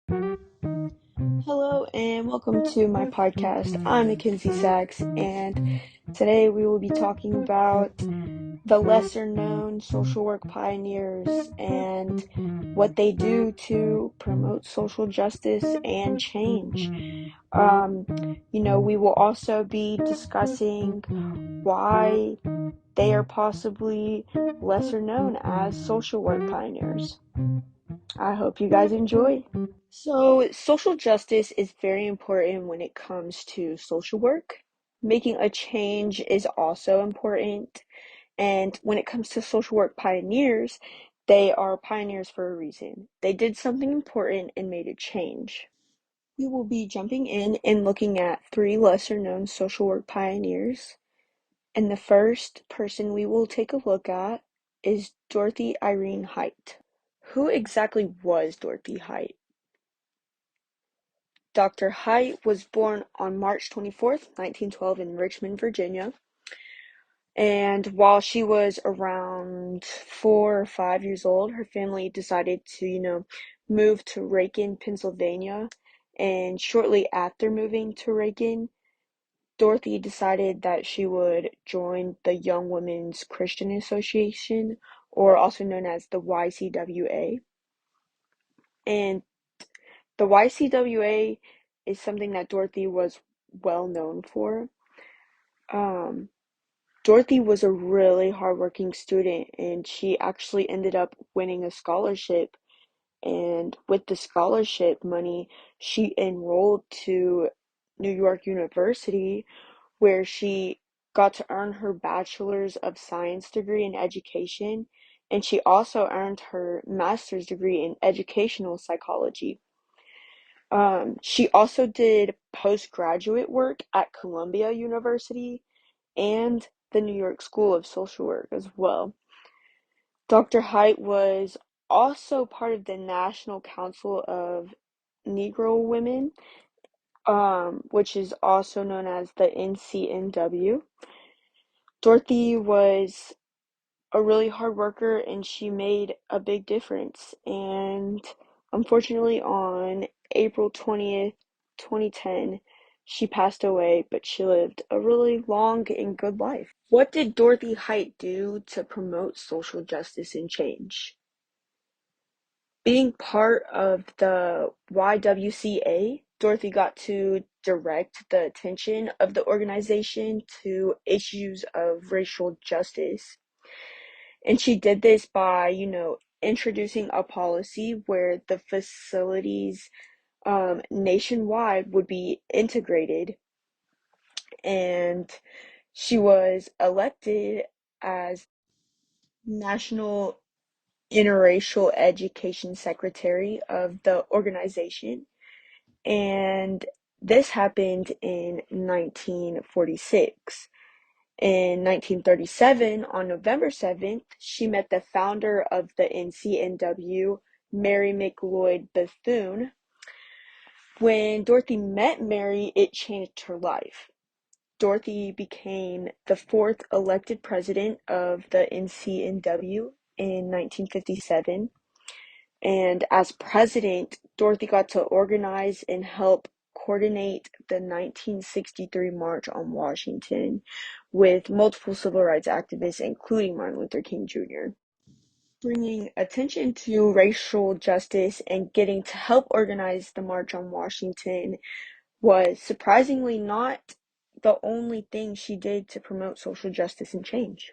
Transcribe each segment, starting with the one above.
Hello and welcome to my podcast. I'm Mackenzie Sachs, and today we will be talking about the lesser known social work pioneers and what they do to promote social justice and change. Um, we will also be discussing why they are possibly lesser known as social work pioneers. I hope you guys enjoy. So, social justice is very important when it comes to social work. Making a change is also important. And when it comes to social work pioneers, they are pioneers for a reason. They did something important and made a change. We will be jumping in and looking at three lesser known social work pioneers. And the first person we will take a look at is Dorothy Irene Height. Who exactly was Dorothy Height? Doctor Height was born on March 24th, 1912 in Richmond, Virginia. And while she was around 4 or 5 years old, her family decided to, move to Racon, Pennsylvania. And shortly after moving to Racon, Dorothy decided that she would join the Young Women's Christian Association, or also known as the YCWA. And the YCWA is something that Dorothy was well known for. Um, Dorothy was a really hardworking student, and she actually ended up winning a scholarship. And with the scholarship money, she enrolled to New York University, where she got to earn her Bachelor's of Science degree in education, and she also earned her master's degree in educational psychology. She also did postgraduate work at Columbia University and the New York School of Social Work as well. Dr. Height was also part of the National Council of Negro Women, which is also known as the NCNW. Dorothy was a really hard worker and she made a big difference. And unfortunately, on April 20th, 2010, she passed away, but she lived a really long and good life. What did Dorothy Height do to promote social justice and change? Being part of the YWCA, Dorothy got to direct the attention of the organization to issues of racial justice. And she did this by, introducing a policy where the facilities nationwide would be integrated. And she was elected as National Interracial Education Secretary of the organization. And this happened in 1946. In 1937, on November 7th, she met the founder of the NCNW, Mary McLeod Bethune. When Dorothy met Mary, it changed her life. Dorothy became the fourth elected president of the NCNW in 1957. And as president, Dorothy got to organize and help coordinate the 1963 March on Washington with multiple civil rights activists, including Martin Luther King Jr. Bringing attention to racial justice and getting to help organize the March on Washington was surprisingly not the only thing she did to promote social justice and change.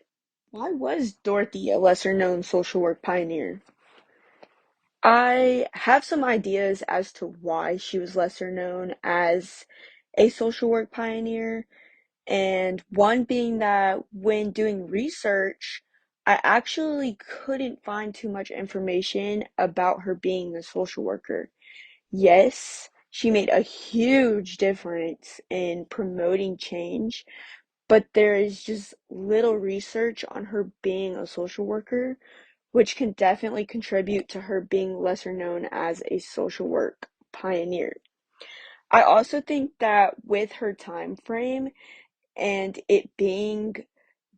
Why was Dorothy a lesser known social work pioneer? I have some ideas as to why she was lesser known as a social work pioneer, and one being that when doing research, I actually couldn't find too much information about her being a social worker. Yes, she made a huge difference in promoting change, but there is just little research on her being a social worker, which can definitely contribute to her being lesser known as a social work pioneer. I also think that with her time frame and it being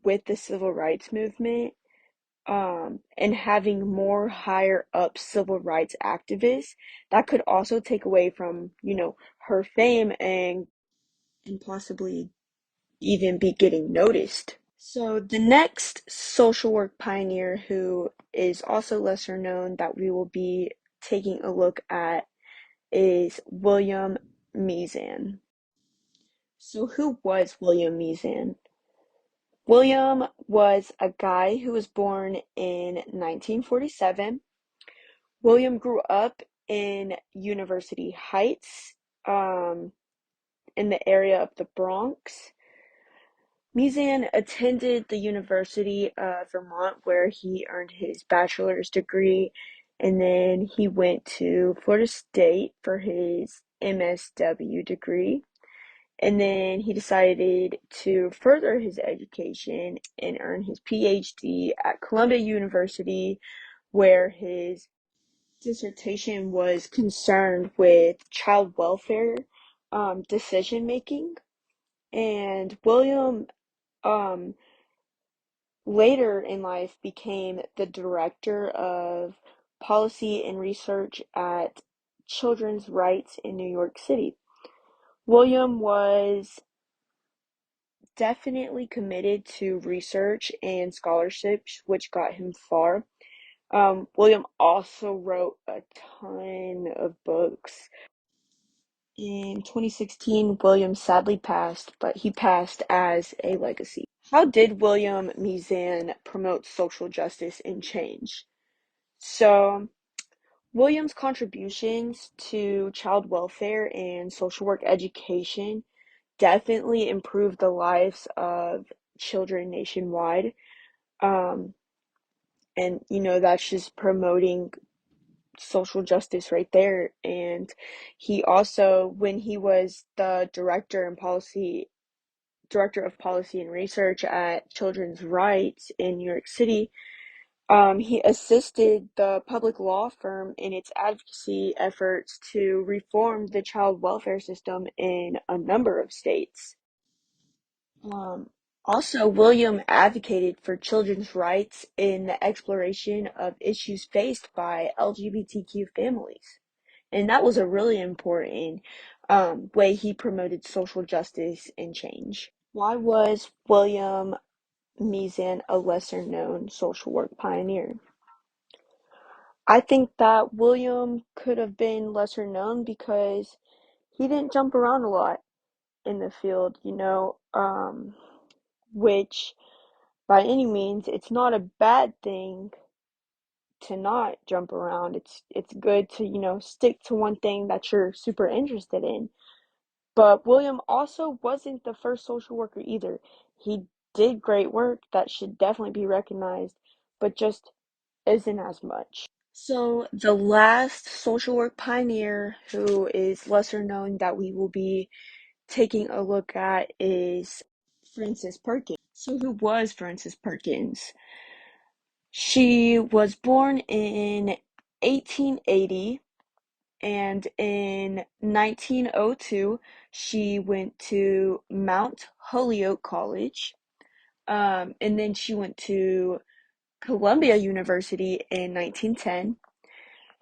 with the civil rights movement, and having more higher up civil rights activists that could also take away from, her fame and possibly even be getting noticed. So the next social work pioneer who is also lesser known that we will be taking a look at is William Meesan. So who was William Meesan? William was a guy who was born in 1947. William grew up in University Heights, um, in the area of the Bronx. Meesan attended the University of Vermont, where he earned his bachelor's degree, and then he went to Florida State for his MSW degree. And then he decided to further his education and earn his PhD at Columbia University, where his dissertation was concerned with child welfare decision making. And William um, later in life became the director of policy and research at Children's Rights in New York City. William was definitely committed to research and scholarships, which got him far. William also wrote a ton of books. In 2016, William sadly passed, but he passed as a legacy. How did William Meesan promote social justice and change? So, William's contributions to child welfare and social work education definitely improved the lives of children nationwide. Um, and, that's just promoting social justice right there. And he also, when he was the director of policy and research at Children's Rights in New York City, he assisted the public law firm in its advocacy efforts to reform the child welfare system in a number of states. Um, Also, William advocated for children's rights in the exploration of issues faced by LGBTQ families. And that was a really important way he promoted social justice and change. Why was William Meesan a lesser known social work pioneer? I think that William could have been lesser known because he didn't jump around a lot in the field, which by any means, it's not a bad thing to not jump around. It's good to, stick to one thing that you're super interested in. But William also wasn't the first social worker either. He did great work that should definitely be recognized, but just isn't as much. So the last social work pioneer who is lesser known that we will be taking a look at is Frances Perkins. So who was Frances Perkins? She was born in 1880, and in 1902 she went to Mount Holyoke College, and then she went to Columbia University in 1910.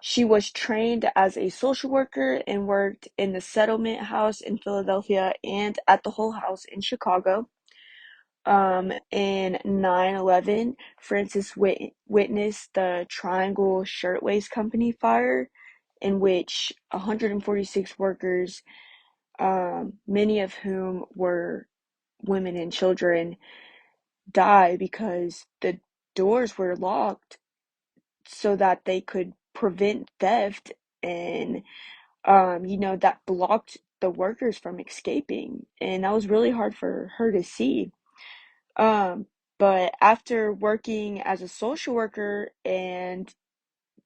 She was trained as a social worker and worked in the Settlement House in Philadelphia and at the Hull House in Chicago. In 9/11, Francis witnessed the Triangle Shirtwaist Company fire, in which 146 workers, many of whom were women and children, died because the doors were locked so that they could prevent theft, and that blocked the workers from escaping, and that was really hard for her to see. Um, but after working as a social worker and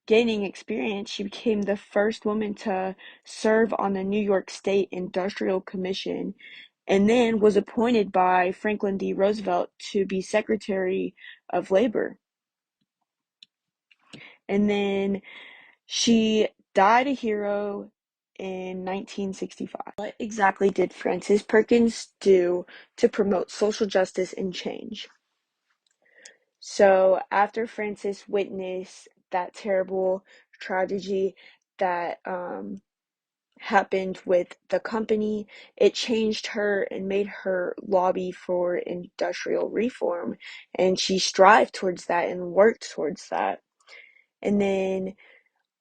gaining experience, she became the first woman to serve on the New York State Industrial Commission, and then was appointed by Franklin D. Roosevelt to be Secretary of Labor. And then she died a hero in 1965. What exactly did Frances Perkins do to promote social justice and change? So after Frances witnessed that terrible tragedy that happened with the company, it changed her and made her lobby for industrial reform. And she strived towards that and worked towards that. And then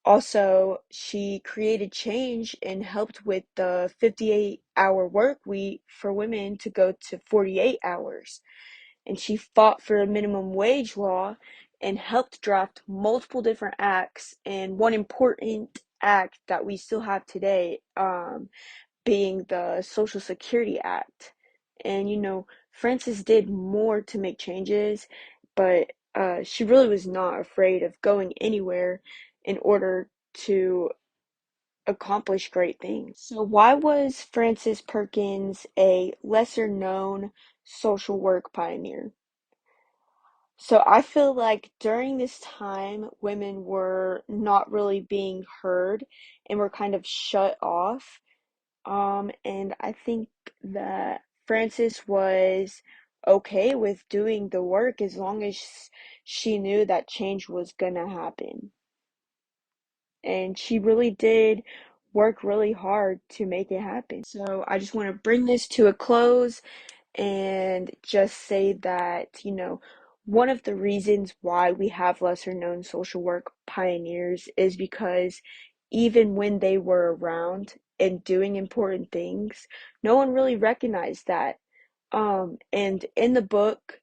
also, she created change and helped with the 58-hour work week for women to go to 48 hours. And she fought for a minimum wage law and helped draft multiple different acts. And one important act that we still have today, being the Social Security Act. And Frances did more to make changes, but she really was not afraid of going anywhere in order to accomplish great things. So, why was Frances Perkins a lesser known social work pioneer? So, I feel like during this time, women were not really being heard and were kind of shut off. And I think that Frances was okay with doing the work as long as she knew that change was gonna happen. And she really did work really hard to make it happen. So I just want to bring this to a close and just say that, one of the reasons why we have lesser known social work pioneers is because even when they were around and doing important things, no one really recognized that. And in the book,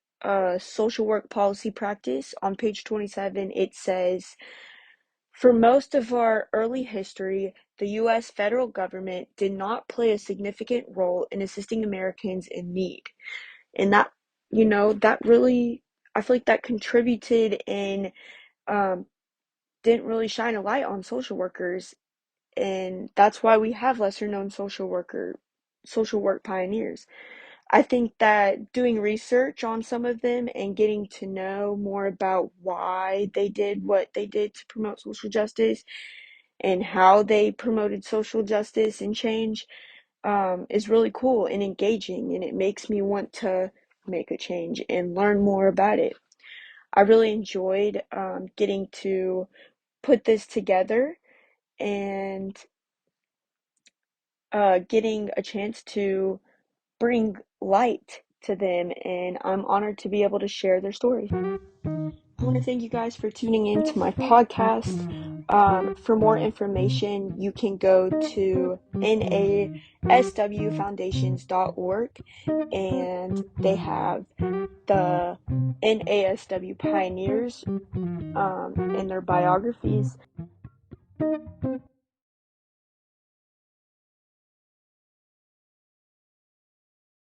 Social Work Policy Practice, on page 27, it says, for most of our early history, the U.S. federal government did not play a significant role in assisting Americans in need. And that really, I feel like that contributed and um, didn't really shine a light on social workers. And that's why we have lesser known social work pioneers. I think that doing research on some of them and getting to know more about why they did what they did to promote social justice and how they promoted social justice and change is really cool and engaging, and it makes me want to make a change and learn more about it. I really enjoyed getting to put this together and getting a chance to bring light to them, and I'm honored to be able to share their stories. I want to thank you guys for tuning in to my podcast. For more information, you can go to naswfoundations.org, and they have the NASW pioneers in their biographies.